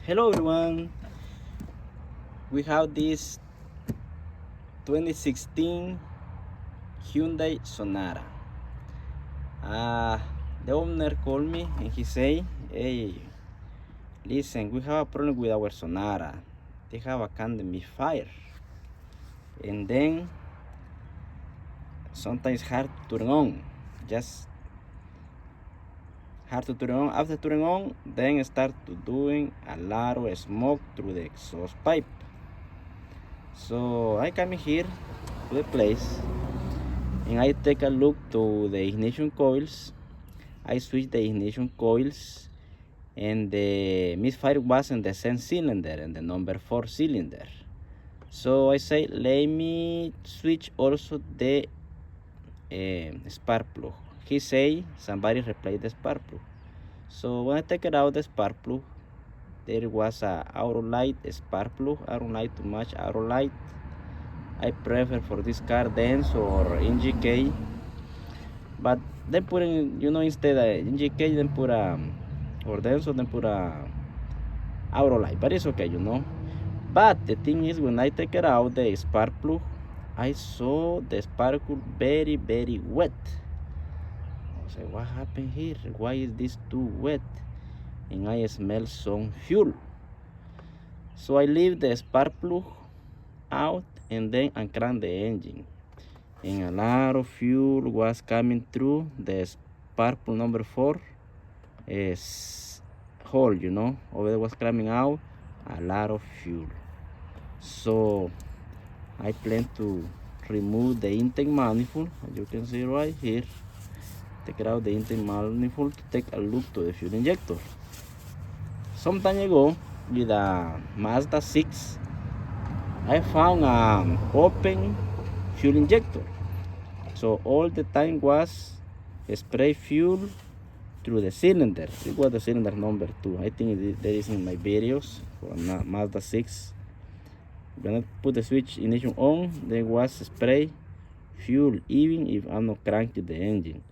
Hello everyone. We have this 2016 Hyundai Sonata. The owner called me and he say, "Hey, listen, we have a problem with our Sonata. They have a kind of misfire, and then sometimes hard to turn on. Just hard to turn on. After turning on, then start to doing a lot of smoke through the exhaust pipe. So I come here to the place and I take a look to the ignition coils. I switch the ignition coils and the misfire was in the same cylinder, in the number 4 cylinder. So I say, let me switch also the spark plug. He say somebody replaced the spark plug. So when I take it out the spark plug, there was a auto light spark plug, auto light to match auto light. I prefer for this car Denso or NGK, but they put in, instead of NGK, then put or Denso, then put auto light, but it's okay. But the thing is, when I take it out the spark plug, I saw the spark plug very, very wet. I say, what happened here? Why is this too wet? And I smell some fuel. So I leave the spark plug out and then I crank the engine. And a lot of fuel was coming through the spark plug number 4 hole, over there was coming out a lot of fuel. So I plan to remove the intake manifold, as you can see right here. Take out the intake manifold to take a look to the fuel injector. Some time ago, with a Mazda 6, I found an open fuel injector. So all the time was spray fuel through the cylinder. It was the cylinder number 2. I think that is in my videos for Mazda 6. When I put the switch ignition on, there was spray fuel even if I'm not cranking the engine.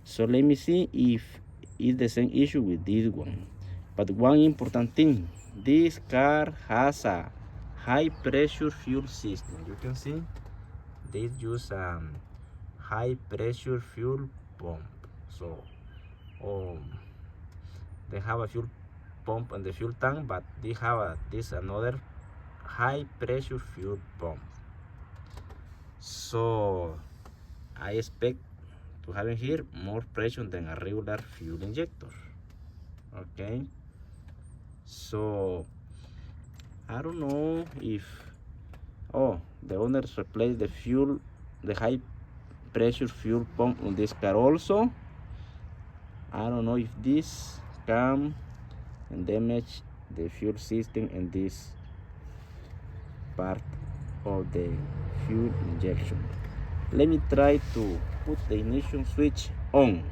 So let me see if it's the same issue with this one. But one important thing, this car has a high pressure fuel system. You can see they use a high pressure fuel pump. So they have a fuel pump in the fuel tank, but they have this another high pressure fuel pump. So I expect to have in here more pressure than a regular fuel injector. Okay, so I don't know if the owners replaced the high pressure fuel pump on this car also. I don't know if this come and damage the fuel system in this part of the fuel injection. Let me try to put the ignition switch on.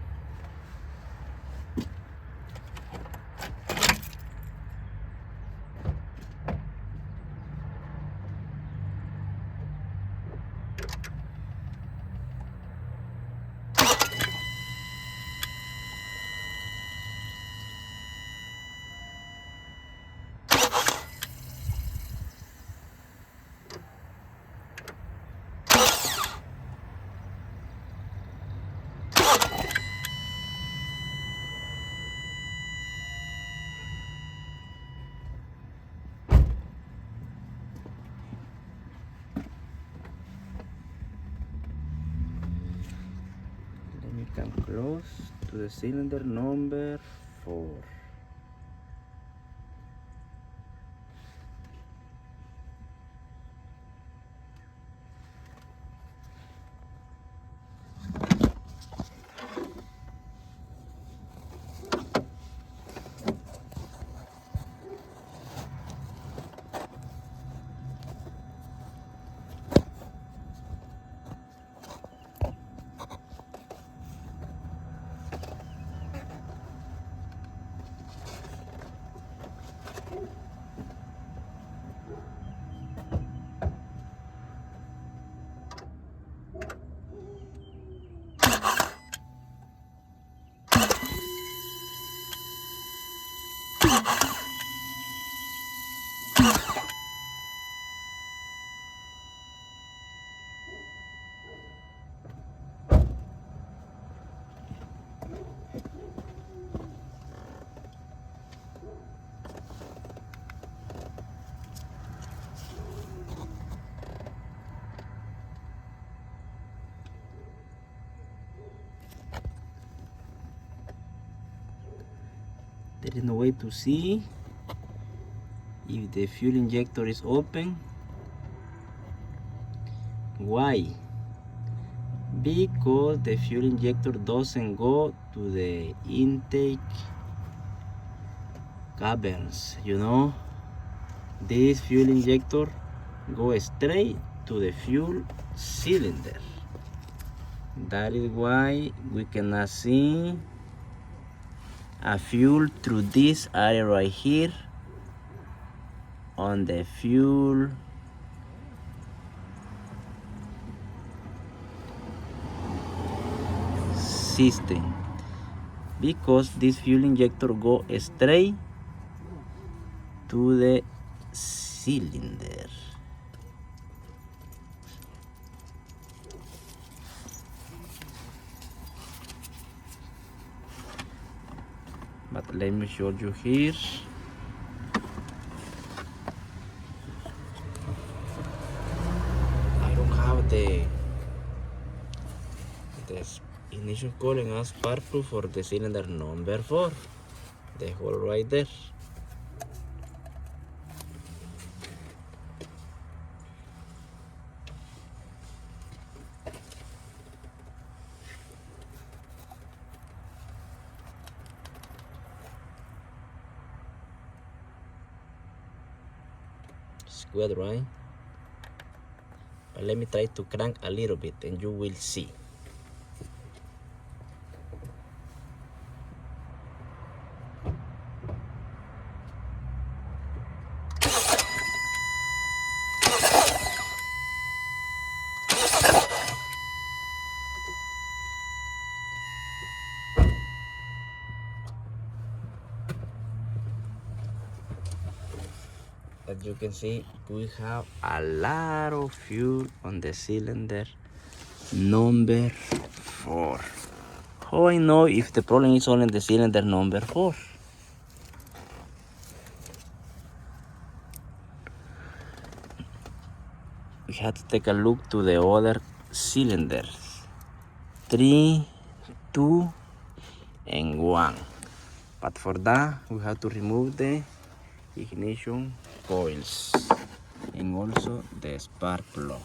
Let me come close to the cylinder number 4. There is no way to see if the fuel injector is open. Why? Because the fuel injector doesn't go to the intake caverns. You know, this fuel injector goes straight to the fuel cylinder. That is why we cannot see a fuel through this area right here on the fuel system, because this fuel injector go straight to the cylinder. But let me show you here. I don't have the ignition coil as spark plug for the cylinder number 4. The hole right there. It's good, right? But let me try to crank a little bit and you will see. As you can see, we have a lot of fuel on the cylinder number 4. How I know if the problem is only in the cylinder number 4? We have to take a look to the other cylinders. 3, 2, and 1. But for that, we have to remove the ignition coils and also the spark plug.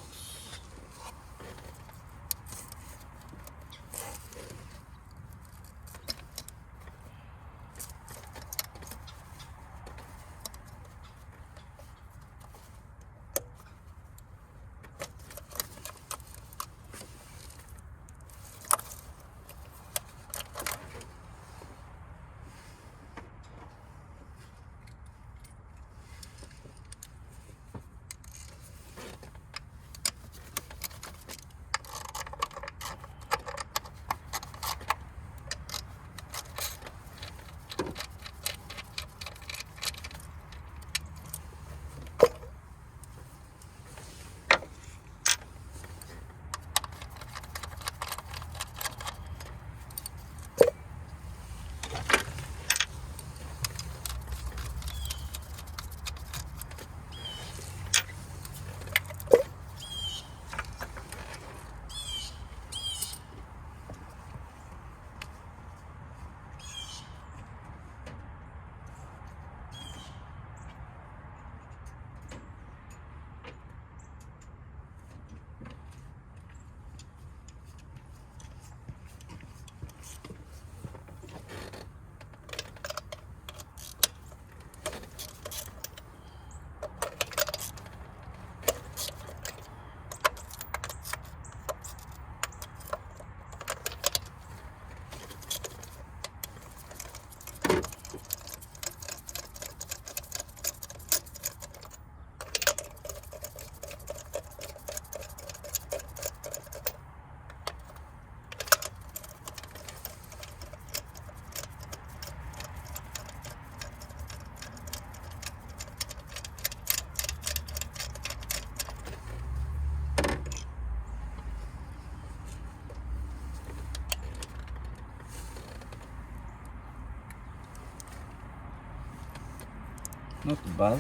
Not bad.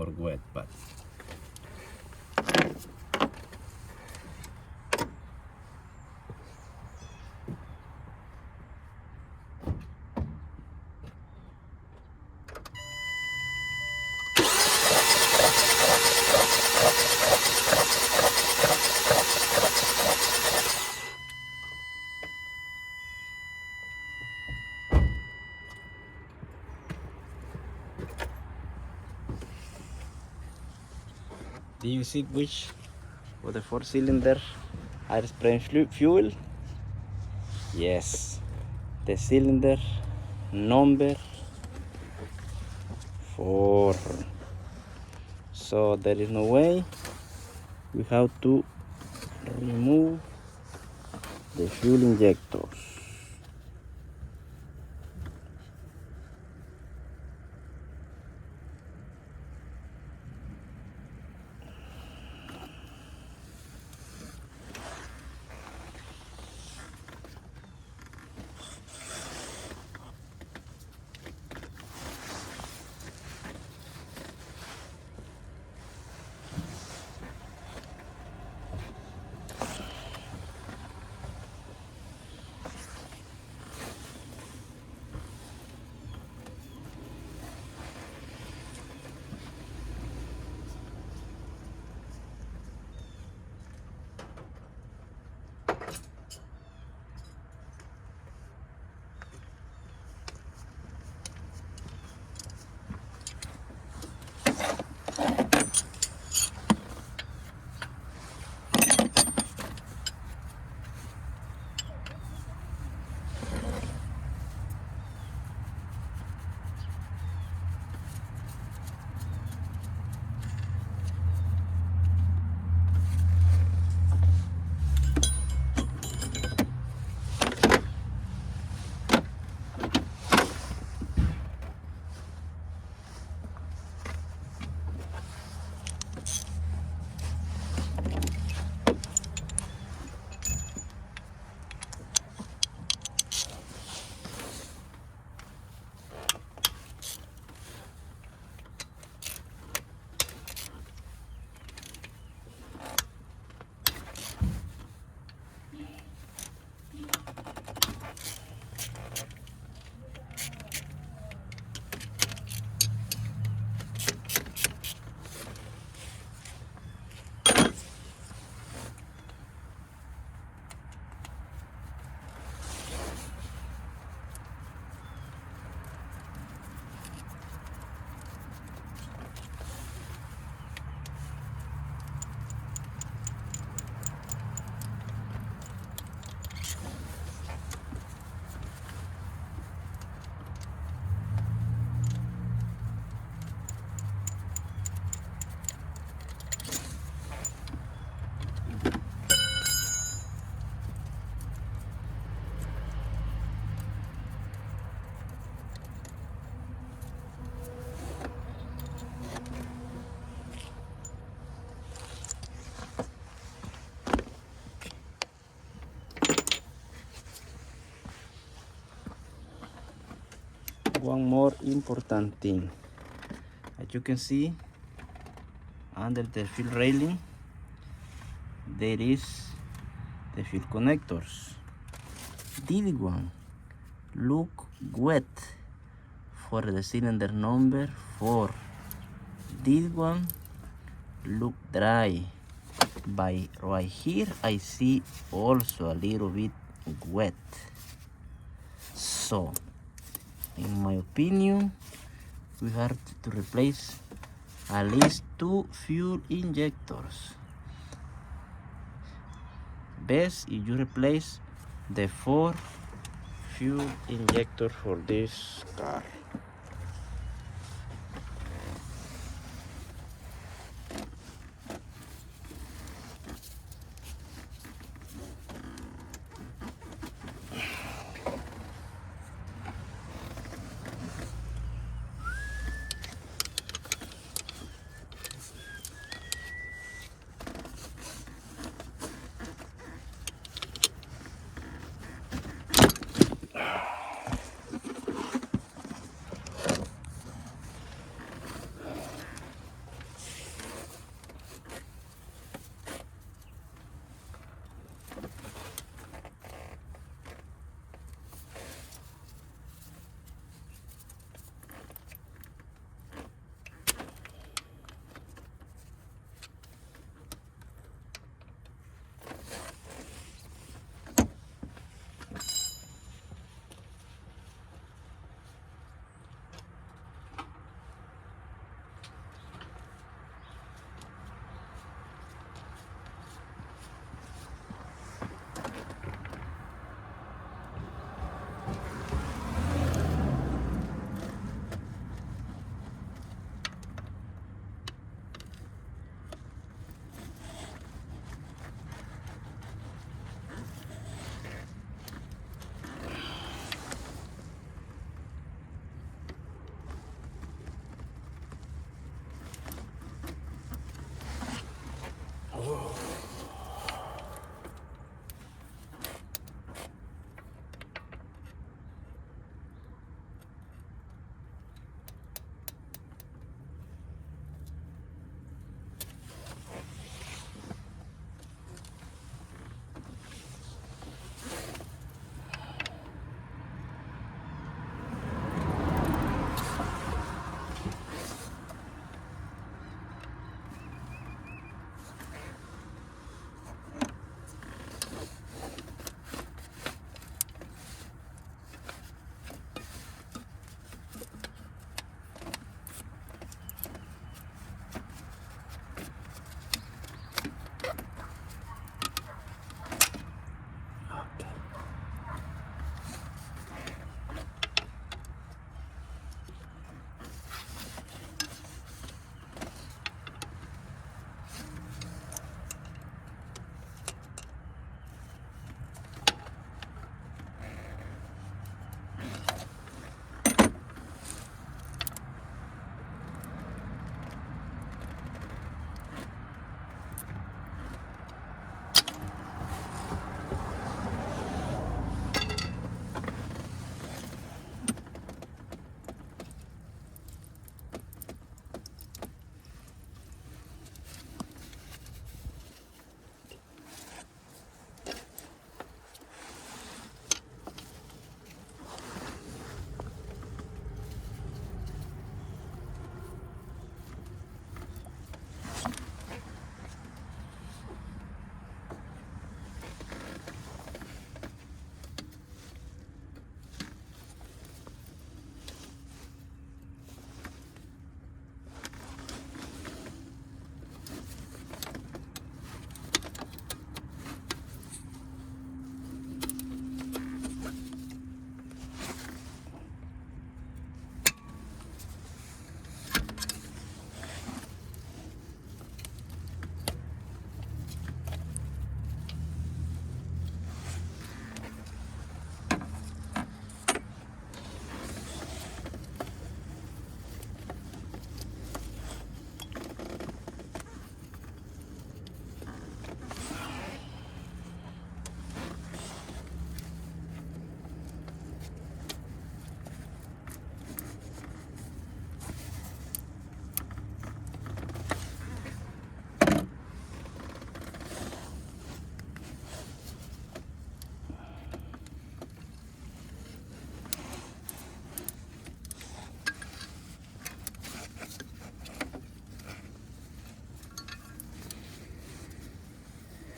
or wet, but do you see which for the 4-cylinder air spray fuel? Yes, the cylinder number 4. So there is no way we have to remove the fuel injectors. One more important thing, as you can see under the fuel railing there is the fuel connectors. This one look wet for the cylinder number 4. This one look dry, by right here I see also a little bit wet. So in my opinion we have to replace at least 2 fuel injectors. Best if you replace the 4 fuel injector for this car.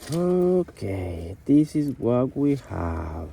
Okay, this is what we have.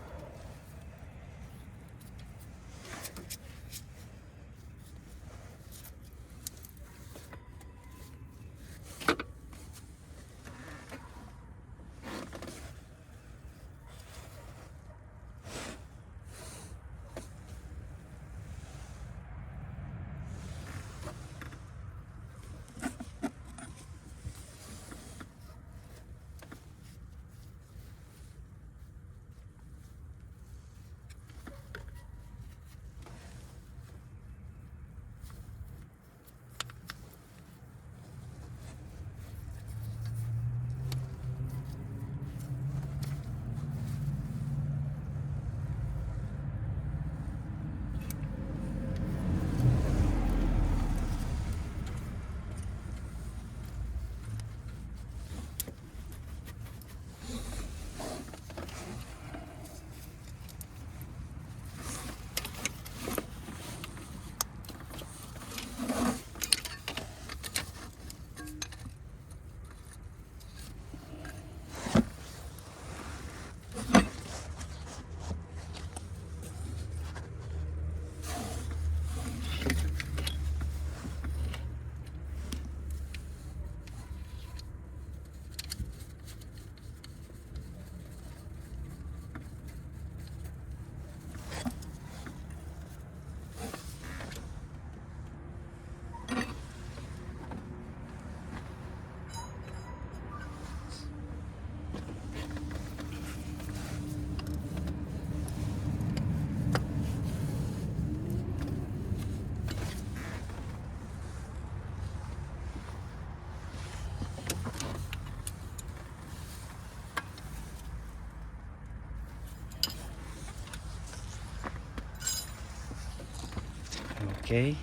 Okay,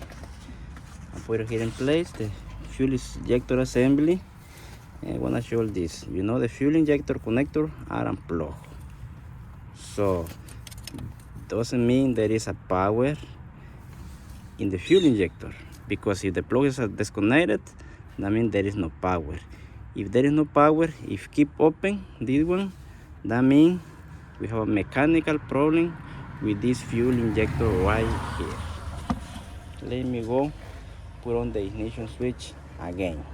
I put it here in place, the fuel injector assembly. And I want to show this. You know, the fuel injector connector are unplugged, so doesn't mean there is a power in the fuel injector, because if the plug is disconnected, that means there is no power. If there is no power, if keep open this one, that means we have a mechanical problem with this fuel injector right here. Let me go put on the ignition switch again.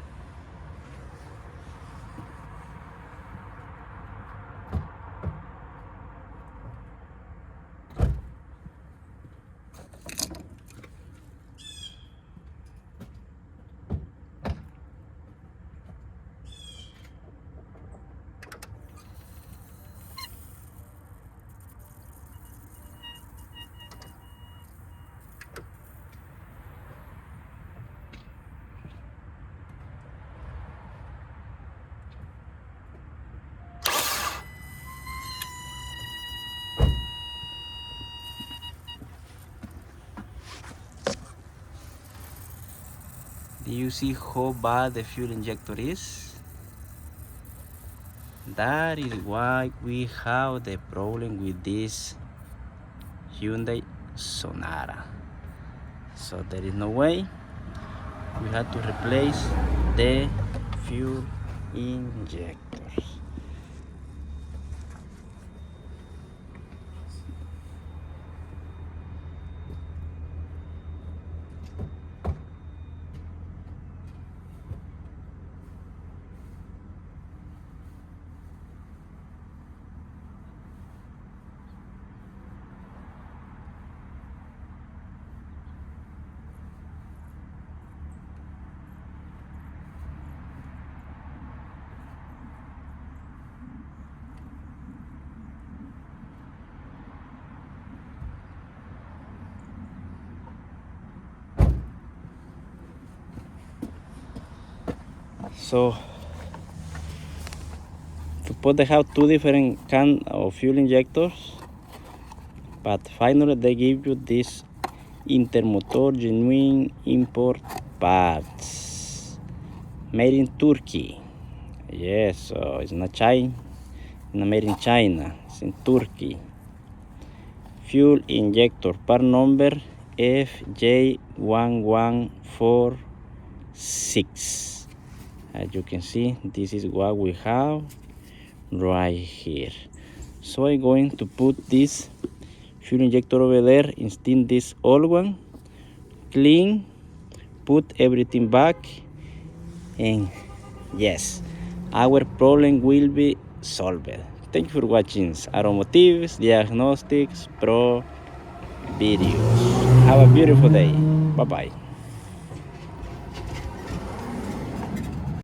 Do you see how bad the fuel injector is? That is why we have the problem with this Hyundai Sonata. So there is no way. We had to replace the fuel injectors. So suppose they have two different kind of fuel injectors, but finally they give you this Intermotor genuine import parts made in Turkey. Yes, so it's not China, not made in China, it's in Turkey. Fuel injector part number FJ1146. As you can see, this is what we have. right here. So I'm going to put this fuel injector over there, instead this old one, clean, put everything back, and yes, our problem will be solved. Thank you for watching Automotives Diagnostics Pro videos. Have a beautiful day. Bye bye.